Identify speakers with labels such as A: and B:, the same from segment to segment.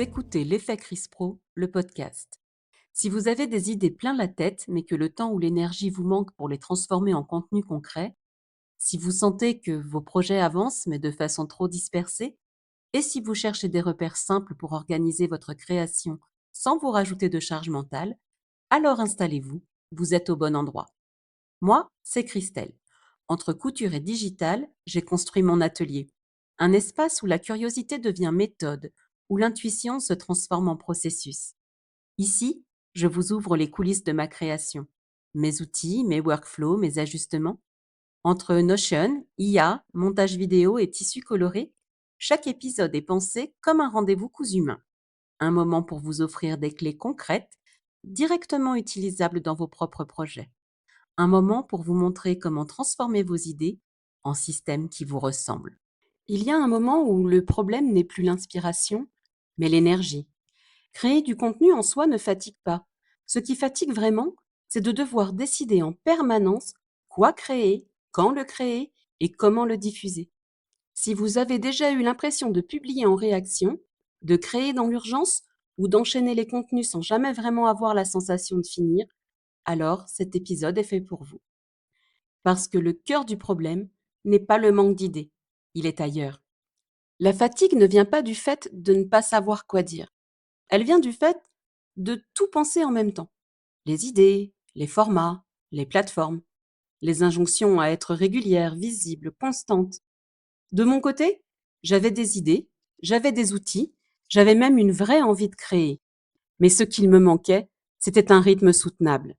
A: écoutez l'Effet Chris Pro, le podcast. Si vous avez des idées plein la tête, mais que le temps ou l'énergie vous manque pour les transformer en contenu concret, si vous sentez que vos projets avancent, mais de façon trop dispersée, et si vous cherchez des repères simples pour organiser votre création sans vous rajouter de charge mentale, alors installez-vous, vous êtes au bon endroit. Moi, c'est Christelle. Entre couture et digital, j'ai construit mon atelier. Un espace où la curiosité devient méthode, où l'intuition se transforme en processus. Ici, je vous ouvre les coulisses de ma création. Mes outils, mes workflows, mes ajustements. Entre Notion, IA, montage vidéo et tissus colorés, chaque épisode est pensé comme un rendez-vous cousu main. Un moment pour vous offrir des clés concrètes, directement utilisables dans vos propres projets. Un moment pour vous montrer comment transformer vos idées en systèmes qui vous ressemblent. Il y a un moment où le problème n'est plus l'inspiration, mais l'énergie. Créer du contenu en soi ne fatigue pas. Ce qui fatigue vraiment, c'est de devoir décider en permanence quoi créer, quand le créer et comment le diffuser. Si vous avez déjà eu l'impression de publier en réaction, de créer dans l'urgence ou d'enchaîner les contenus sans jamais vraiment avoir la sensation de finir, alors cet épisode est fait pour vous. Parce que le cœur du problème n'est pas le manque d'idées, il est ailleurs. La fatigue ne vient pas du fait de ne pas savoir quoi dire. Elle vient du fait de tout penser en même temps. Les idées, les formats, les plateformes, les injonctions à être régulières, visibles, constantes. De mon côté, j'avais des idées, j'avais des outils, j'avais même une vraie envie de créer. Mais ce qu'il me manquait, c'était un rythme soutenable.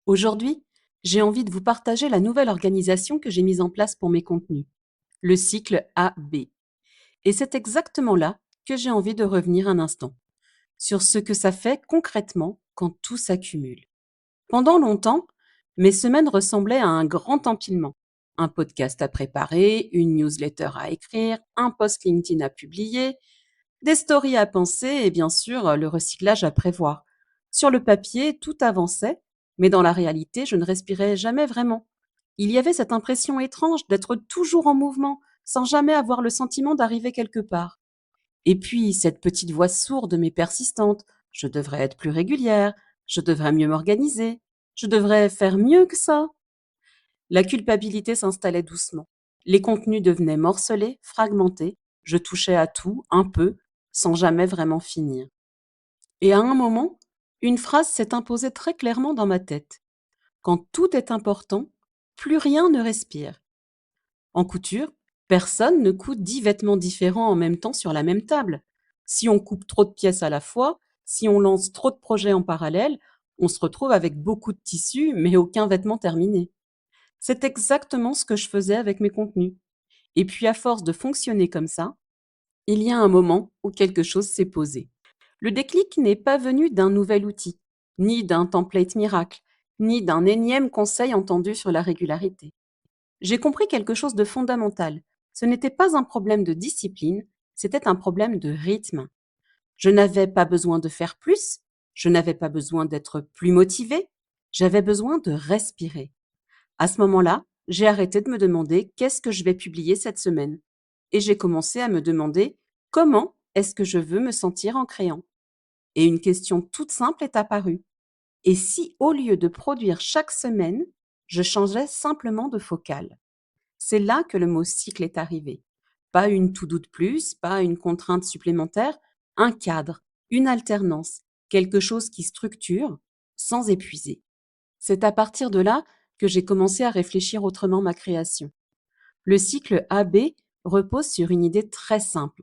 A: Aujourd'hui, j'ai envie de vous partager la nouvelle organisation que j'ai mise en place pour mes contenus, le cycle A-B. Et c'est exactement là que j'ai envie de revenir un instant, sur ce que ça fait concrètement quand tout s'accumule. Pendant longtemps, mes semaines ressemblaient à un grand empilement. Un podcast à préparer, une newsletter à écrire, un post LinkedIn à publier, des stories à penser et bien sûr le recyclage à prévoir. Sur le papier, tout avançait, mais dans la réalité, je ne respirais jamais vraiment. Il y avait cette impression étrange d'être toujours en mouvement, sans jamais avoir le sentiment d'arriver quelque part. Et puis, cette petite voix sourde mais persistante, je devrais être plus régulière, je devrais mieux m'organiser, je devrais faire mieux que ça. La culpabilité s'installait doucement. Les contenus devenaient morcelés, fragmentés, je touchais à tout, un peu, sans jamais vraiment finir. Et à un moment, une phrase s'est imposée très clairement dans ma tête. Quand tout est important, plus rien ne respire. En couture, personne ne coud 10 vêtements différents en même temps sur la même table. Si on coupe trop de pièces à la fois, si on lance trop de projets en parallèle, on se retrouve avec beaucoup de tissus, mais aucun vêtement terminé. C'est exactement ce que je faisais avec mes contenus. Et puis à force de fonctionner comme ça, il y a un moment où quelque chose s'est posé. Le déclic n'est pas venu d'un nouvel outil, ni d'un template miracle, ni d'un énième conseil entendu sur la régularité. J'ai compris quelque chose de fondamental. Ce n'était pas un problème de discipline, c'était un problème de rythme. Je n'avais pas besoin de faire plus, je n'avais pas besoin d'être plus motivée, j'avais besoin de respirer. À ce moment-là, j'ai arrêté de me demander qu'est-ce que je vais publier cette semaine. Et j'ai commencé à me demander comment est-ce que je veux me sentir en créant. Et une question toute simple est apparue. Et si, au lieu de produire chaque semaine, je changeais simplement de focale? C'est là que le mot cycle est arrivé. Pas une to-do de plus, pas une contrainte supplémentaire, un cadre, une alternance, quelque chose qui structure sans épuiser. C'est à partir de là que j'ai commencé à réfléchir autrement ma création. Le cycle AB repose sur une idée très simple.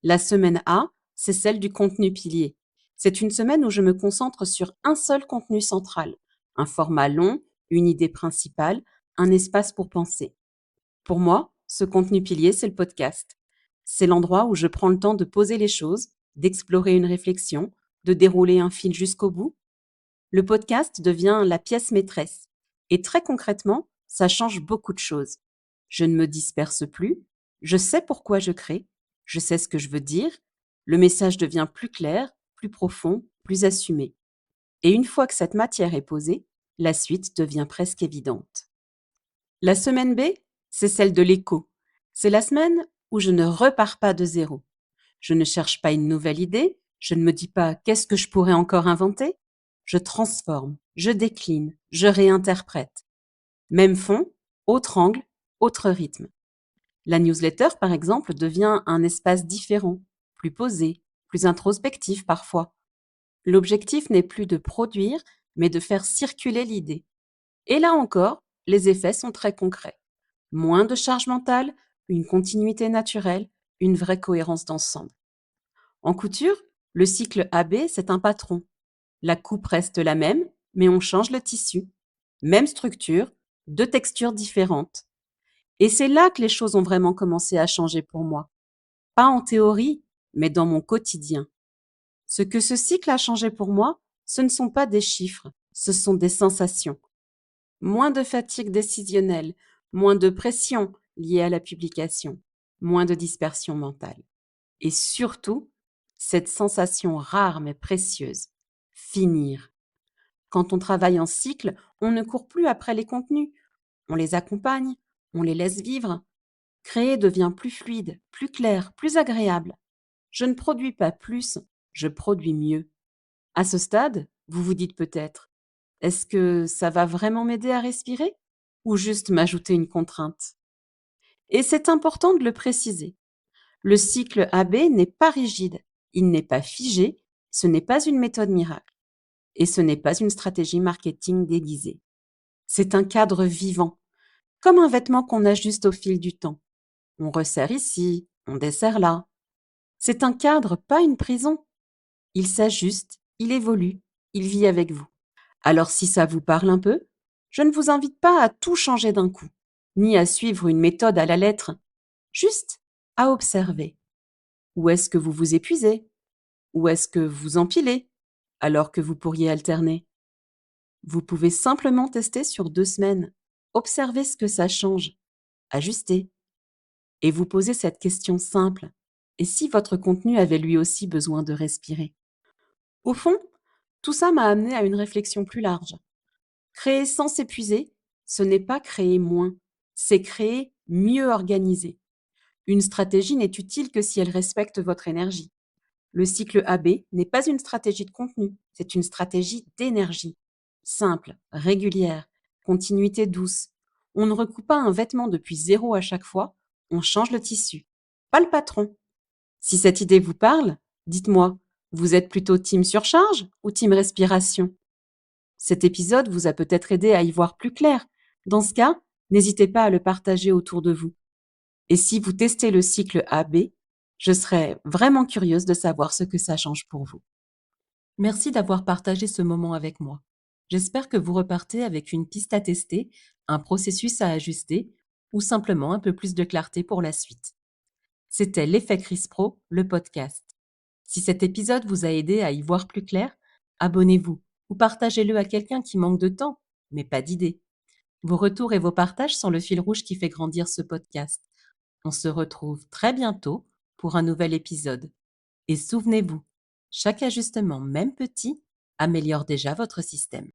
A: La semaine A, c'est celle du contenu pilier. C'est une semaine où je me concentre sur un seul contenu central, un format long, une idée principale, un espace pour penser. Pour moi, ce contenu pilier, c'est le podcast. C'est l'endroit où je prends le temps de poser les choses, d'explorer une réflexion, de dérouler un fil jusqu'au bout. Le podcast devient la pièce maîtresse. Et très concrètement, ça change beaucoup de choses. Je ne me disperse plus, je sais pourquoi je crée, je sais ce que je veux dire, le message devient plus clair, plus profond, plus assumé. Et une fois que cette matière est posée, la suite devient presque évidente. La semaine B, c'est celle de l'écho. C'est la semaine où je ne repars pas de zéro. Je ne cherche pas une nouvelle idée, Je ne me dis pas: «Qu'est-ce que je pourrais encore inventer?» Je transforme, je décline, je réinterprète. Même fond, autre angle, autre rythme. La newsletter, par exemple, devient un espace différent, plus posé, plus introspectif parfois. L'objectif n'est plus de produire, mais de faire circuler l'idée. Et là encore, les effets sont très concrets. Moins de charge mentale, une continuité naturelle, une vraie cohérence d'ensemble. En couture, le cycle AB, c'est un patron. La coupe reste la même, mais on change le tissu. Même structure, deux textures différentes. Et c'est là que les choses ont vraiment commencé à changer pour moi. Pas en théorie, mais dans mon quotidien. Ce que ce cycle a changé pour moi, ce ne sont pas des chiffres, ce sont des sensations. Moins de fatigue décisionnelle, moins de pression liée à la publication, moins de dispersion mentale. Et surtout, cette sensation rare mais précieuse, finir. Quand on travaille en cycle, on ne court plus après les contenus, on les accompagne, on les laisse vivre. Créer devient plus fluide, plus clair, plus agréable. Je ne produis pas plus, je produis mieux. À ce stade, vous vous dites peut-être: est-ce que ça va vraiment m'aider à respirer ou juste m'ajouter une contrainte? Et c'est important de le préciser. Le cycle AB n'est pas rigide, il n'est pas figé, ce n'est pas une méthode miracle et ce n'est pas une stratégie marketing déguisée. C'est un cadre vivant, comme un vêtement qu'on ajuste au fil du temps. On resserre ici, on desserre là. C'est un cadre, pas une prison. Il s'ajuste, il évolue, il vit avec vous. Alors si ça vous parle un peu, je ne vous invite pas à tout changer d'un coup, ni à suivre une méthode à la lettre, juste à observer. Où est-ce que vous vous épuisez? Où est-ce que vous empilez alors que vous pourriez alterner? Vous pouvez simplement tester sur 2 semaines, observer ce que ça change, ajuster, et vous poser cette question simple. Et si votre contenu avait lui aussi besoin de respirer? Au fond, tout ça m'a amené à une réflexion plus large. Créer sans s'épuiser, ce n'est pas créer moins, c'est créer mieux organisé. Une stratégie n'est utile que si elle respecte votre énergie. Le cycle AB n'est pas une stratégie de contenu, c'est une stratégie d'énergie. Simple, régulière, continuité douce. On ne recoupe pas un vêtement depuis zéro à chaque fois, on change le tissu, pas le patron. Si cette idée vous parle, dites-moi, vous êtes plutôt team surcharge ou team respiration? Cet épisode vous a peut-être aidé à y voir plus clair. Dans ce cas, n'hésitez pas à le partager autour de vous. Et si vous testez le cycle AB, je serais vraiment curieuse de savoir ce que ça change pour vous. Merci d'avoir partagé ce moment avec moi. J'espère que vous repartez avec une piste à tester, un processus à ajuster ou simplement un peu plus de clarté pour la suite. C'était l'Effet Chris Pro, le podcast. Si cet épisode vous a aidé à y voir plus clair, abonnez-vous ou partagez-le à quelqu'un qui manque de temps, mais pas d'idées. Vos retours et vos partages sont le fil rouge qui fait grandir ce podcast. On se retrouve très bientôt pour un nouvel épisode. Et souvenez-vous, chaque ajustement, même petit, améliore déjà votre système.